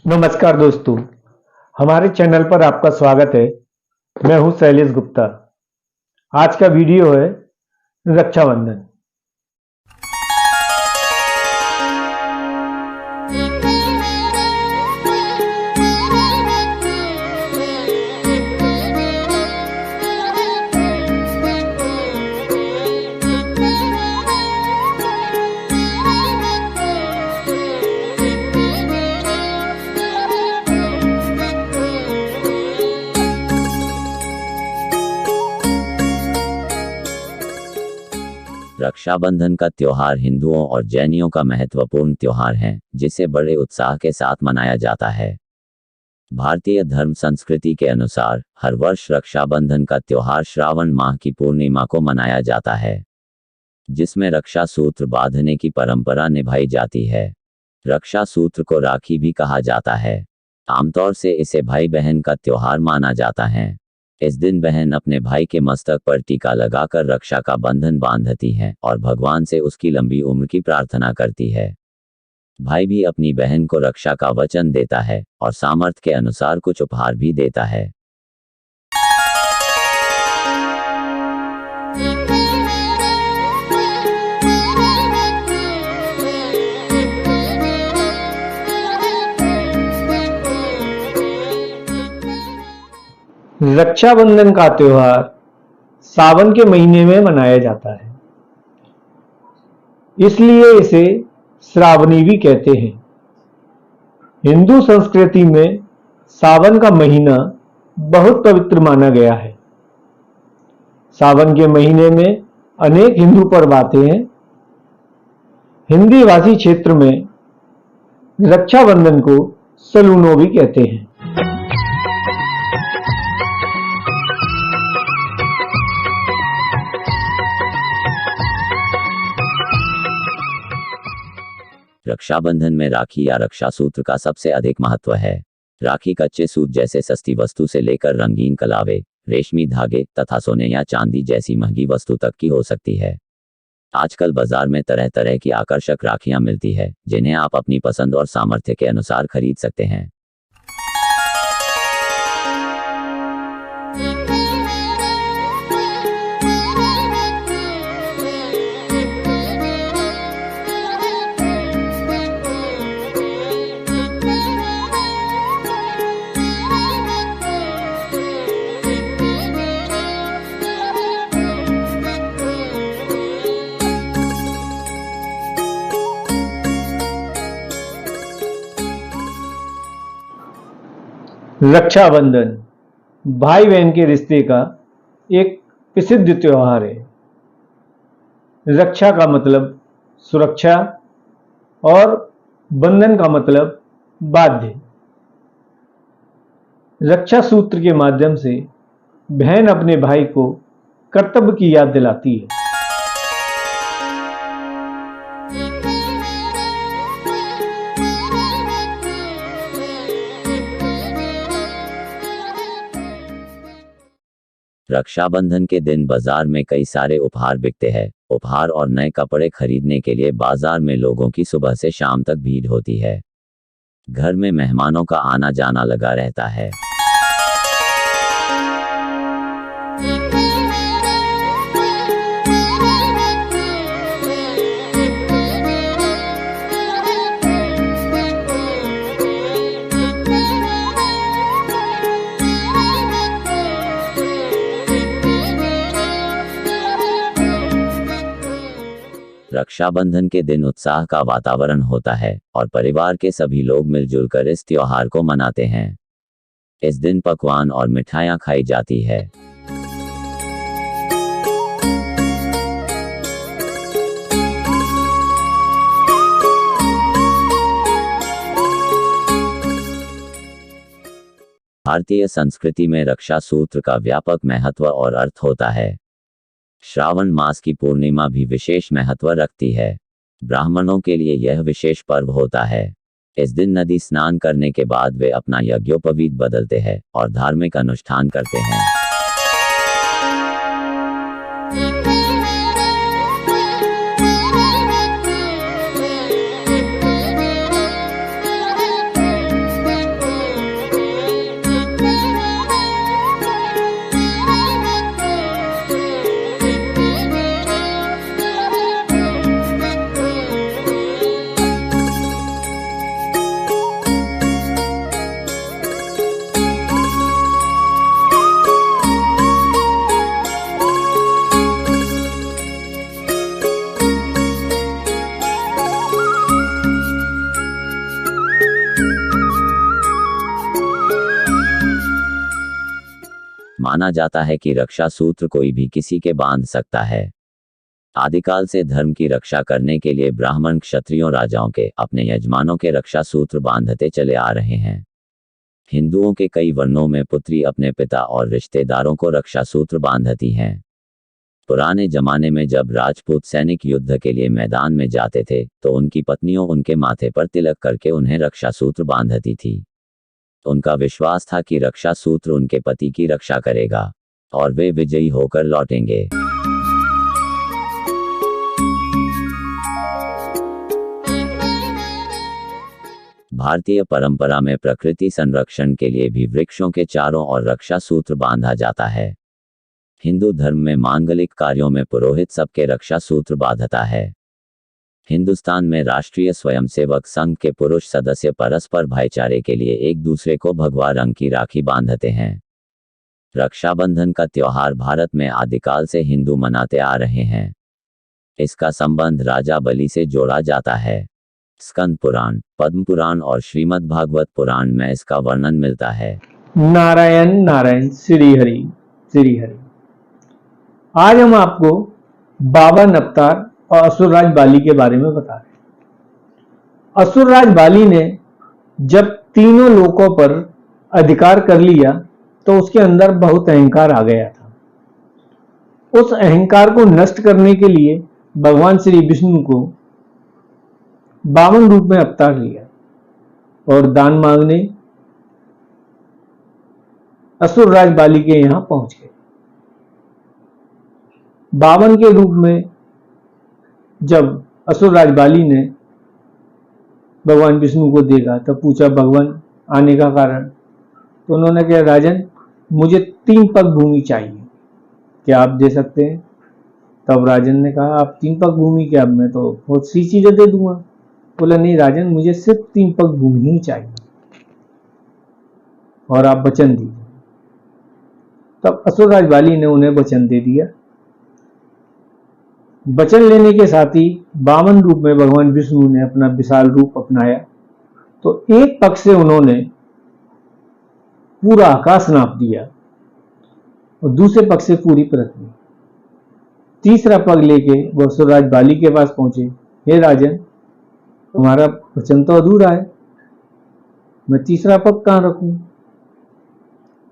नमस्कार दोस्तों, हमारे चैनल पर आपका स्वागत है। मैं हूं शैलेश गुप्ता। आज का वीडियो है रक्षाबंधन। रक्षाबंधन का त्योहार हिंदुओं और जैनियों का महत्वपूर्ण त्योहार है, जिसे बड़े उत्साह के साथ मनाया जाता है। भारतीय धर्म संस्कृति के अनुसार हर वर्ष रक्षाबंधन का त्योहार श्रावण माह की पूर्णिमा को मनाया जाता है, जिसमें रक्षा सूत्र बांधने की परंपरा निभाई जाती है। रक्षा सूत्र को राखी भी कहा जाता है। आमतौर से इसे भाई बहन का त्योहार माना जाता है। इस दिन बहन अपने भाई के मस्तक पर टीका लगाकर रक्षा का बंधन बांधती है और भगवान से उसकी लंबी उम्र की प्रार्थना करती है। भाई भी अपनी बहन को रक्षा का वचन देता है और सामर्थ्य के अनुसार कुछ उपहार भी देता है। रक्षाबंधन का त्योहार सावन के महीने में मनाया जाता है, इसलिए इसे श्रावणी भी कहते हैं। हिंदू संस्कृति में सावन का महीना बहुत पवित्र माना गया है। सावन के महीने में अनेक हिंदू पर्व आते हैं। हिंदी भाषी क्षेत्र में रक्षाबंधन को सलूनो भी कहते हैं। रक्षाबंधन में राखी या रक्षा सूत्र का सबसे अधिक महत्व है। राखी कच्चे सूत जैसे सस्ती वस्तु से लेकर रंगीन कलावे, रेशमी धागे तथा सोने या चांदी जैसी महंगी वस्तु तक की हो सकती है। आजकल बाजार में तरह तरह की आकर्षक राखियां मिलती है, जिन्हें आप अपनी पसंद और सामर्थ्य के अनुसार खरीद सकते हैं। रक्षाबंधन भाई बहन के रिश्ते का एक प्रसिद्ध त्योहार है। रक्षा का मतलब सुरक्षा और बंधन का मतलब बाध्य। रक्षा सूत्र के माध्यम से बहन अपने भाई को कर्तव्य की याद दिलाती है। रक्षाबंधन के दिन बाजार में कई सारे उपहार बिकते हैं। उपहार और नए कपड़े खरीदने के लिए बाजार में लोगों की सुबह से शाम तक भीड़ होती है। घर में मेहमानों का आना जाना लगा रहता है। रक्षाबंधन के दिन उत्साह का वातावरण होता है और परिवार के सभी लोग मिलजुल कर इस त्योहार को मनाते हैं। इस दिन पकवान और मिठाइयां खाई जाती है। भारतीय संस्कृति में रक्षा सूत्र का व्यापक महत्व और अर्थ होता है। श्रावण मास की पूर्णिमा भी विशेष महत्व रखती है। ब्राह्मणों के लिए यह विशेष पर्व होता है। इस दिन नदी स्नान करने के बाद वे अपना यज्ञोपवीत बदलते हैं और धार्मिक अनुष्ठान करते हैं। माना जाता है कि रक्षा सूत्र कोई भी किसी के बांध सकता है। आदिकाल से धर्म की रक्षा करने के लिए ब्राह्मण क्षत्रियों राजाओं के अपने यजमानों के रक्षा सूत्र बांधते चले आ रहे हैं। हिंदुओं के कई वर्णों में पुत्री अपने पिता और रिश्तेदारों को रक्षा सूत्र बांधती हैं। पुराने जमाने में जब राजपूत सैनिक युद्ध के लिए मैदान में जाते थे तो उनकी पत्नियों उनके माथे पर तिलक करके उन्हें रक्षा सूत्र बांधती थी। उनका विश्वास था कि रक्षा सूत्र उनके पति की रक्षा करेगा और वे विजयी होकर लौटेंगे। भारतीय परंपरा में प्रकृति संरक्षण के लिए भी वृक्षों के चारों ओर रक्षा सूत्र बांधा जाता है। हिंदू धर्म में मांगलिक कार्यों में पुरोहित सबके रक्षा सूत्र बांधता है। हिंदुस्तान में राष्ट्रीय स्वयंसेवक संघ के पुरुष सदस्य परस्पर भाईचारे के लिए एक दूसरे को भगवा रंग की राखी बांधते हैं। रक्षाबंधन का त्योहार भारत में आदिकाल से हिंदू मनाते आ रहे हैं। इसका संबंध राजा बलि से जोड़ा जाता है। स्कंद पुराण, पद्म पुराण और श्रीमद् भागवत पुराण में इसका वर्णन मिलता है। नारायण नारायण श्री हरि श्री हरि। आज हम आपको बावन अवतार और असुरराज बाली के बारे में बता रहे हैं। असुरराज बाली ने जब तीनों लोकों पर अधिकार कर लिया तो उसके अंदर बहुत अहंकार आ गया था। उस अहंकार को नष्ट करने के लिए भगवान श्री विष्णु को 52 रूप में अवतार लिया और दान मांगने असुरराज बाली के यहां पहुंच गए। 52 के रूप में जब असुरराज बाली ने भगवान विष्णु को देखा तब पूछा भगवान आने का कारण। तो उन्होंने कहा राजन मुझे 3 पग भूमि चाहिए, क्या आप दे सकते हैं? तब राजन ने कहा आप 3 पग भूमि क्या, मैं तो बहुत सी चीजें दे दूंगा। बोला नहीं राजन मुझे सिर्फ 3 पग भूमि ही चाहिए और आप वचन दीजिए। तब असुरराज बाली ने उन्हें वचन दे दिया। वचन लेने के साथ ही 52 रूप में भगवान विष्णु ने अपना विशाल रूप अपनाया। तो एक पग से उन्होंने पूरा आकाश नाप दिया और दूसरे पग से पूरी पृथ्वी। तीसरा पग लेके वह असुरराज बाली के पास पहुंचे। हे राजन तुम्हारा वचन तो अधूरा है, मैं तीसरा पग कहां रखूं?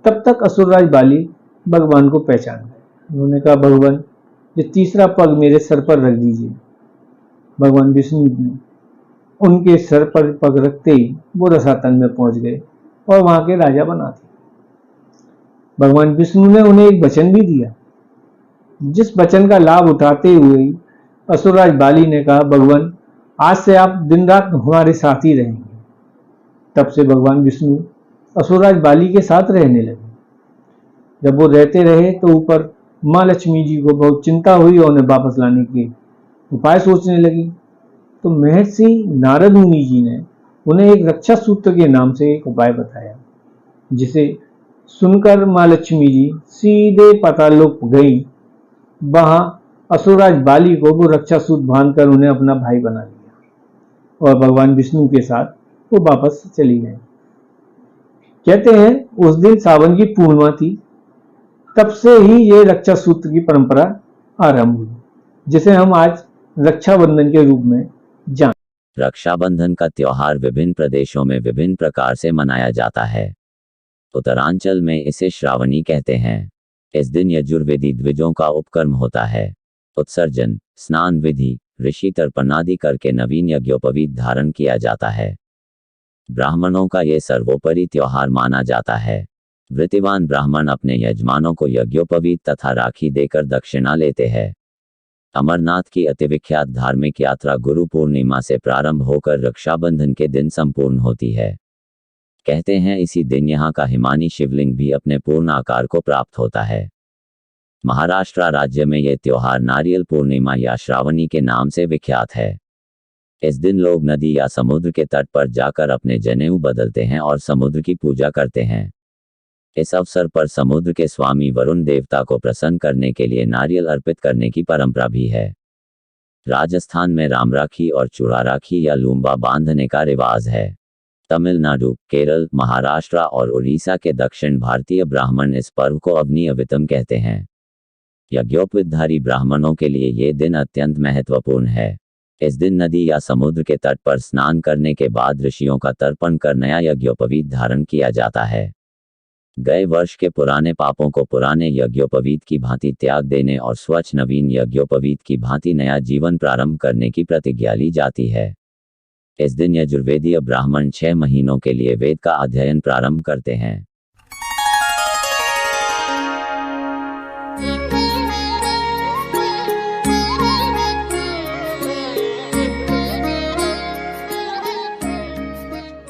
तब तक असुरराज बाली भगवान को पहचान गए। उन्होंने कहा भगवान ये तीसरा पग मेरे सर पर रख दीजिए। भगवान विष्णु ने उनके सर पर पग रखते ही वो रसातल में पहुंच गए और वहां के राजा बना दिए। भगवान विष्णु ने उन्हें एक वचन भी दिया, जिस वचन का लाभ उठाते हुए असुरराज बाली ने कहा भगवान आज से आप दिन रात हमारे साथ ही रहेंगे। तब से भगवान विष्णु असुरराज बाली के साथ रहने लगे। जब वो रहते रहे तो ऊपर माँ लक्ष्मी जी को बहुत चिंता हुई और उन्हें वापस लाने के उपाय सोचने लगी। तो महर्षि नारद मुनि जी ने उन्हें एक रक्षा सूत्र के नाम से एक उपाय बताया, जिसे सुनकर माँ लक्ष्मी जी सीधे पाताललोक गई। वहां असुरराज बाली को वो रक्षा सूत्र बांधकर उन्हें अपना भाई बना लिया और भगवान विष्णु के साथ वो वापस चली गए। कहते हैं उस दिन सावन की पूर्णिमा थी। तब से ही ये रक्षा सूत्र की परंपरा आरंभ हुई, जिसे हम आज रक्षाबंधन के रूप में जानते। रक्षाबंधन का त्योहार विभिन्न प्रदेशों में विभिन्न प्रकार से मनाया जाता है। उत्तरांचल में इसे श्रावणी कहते हैं। इस दिन यजुर्वेदी द्विजों का उपकर्म होता है। उत्सर्जन, स्नान विधि, ऋषि तर्पण आदि करके नवीन यज्ञोपवीत धारण किया जाता है। ब्राह्मणों का ये सर्वोपरि त्योहार माना जाता है। वृत्तिवान ब्राह्मण अपने यजमानों को यज्ञोपवीत तथा राखी देकर दक्षिणा लेते हैं। अमरनाथ की अतिविख्यात धार्मिक यात्रा गुरु पूर्णिमा से प्रारंभ होकर रक्षाबंधन के दिन संपूर्ण होती है। कहते हैं इसी दिन यहाँ का हिमानी शिवलिंग भी अपने पूर्ण आकार को प्राप्त होता है। महाराष्ट्र राज्य में यह त्योहार नारियल पूर्णिमा या श्रावणी के नाम से विख्यात है। इस दिन लोग नदी या समुद्र के तट पर जाकर अपने जनेऊ बदलते हैं और समुद्र की पूजा करते हैं। इस अवसर पर समुद्र के स्वामी वरुण देवता को प्रसन्न करने के लिए नारियल अर्पित करने की परंपरा भी है। राजस्थान में राम राखी और चूड़ा राखी या लूम्बा बांधने का रिवाज है। तमिलनाडु, केरल, महाराष्ट्र और उड़ीसा के दक्षिण भारतीय ब्राह्मण इस पर्व को अग्नि अवितम कहते हैं। यज्ञोपवीतधारी ब्राह्मणों के लिए ये दिन अत्यंत महत्वपूर्ण है। इस दिन नदी या समुद्र के तट पर स्नान करने के बाद ऋषियों का तर्पण कर नया यज्ञोपवीत धारण किया जाता है। गए वर्ष के पुराने पापों को पुराने यज्ञोपवीत की भांति त्याग देने और स्वच्छ नवीन यज्ञोपवीत की भांति नया जीवन प्रारंभ करने की प्रतिज्ञा ली जाती है। इस दिन यजुर्वेदीय ब्राह्मण 6 महीनों के लिए वेद का अध्ययन प्रारंभ करते हैं।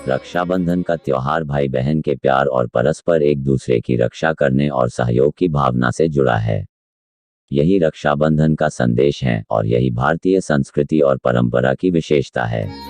रक्षाबंधन का त्योहार भाई बहन के प्यार और परस्पर एक दूसरे की रक्षा करने और सहयोग की भावना से जुड़ा है। यही रक्षाबंधन का संदेश है और यही भारतीय संस्कृति और परंपरा की विशेषता है।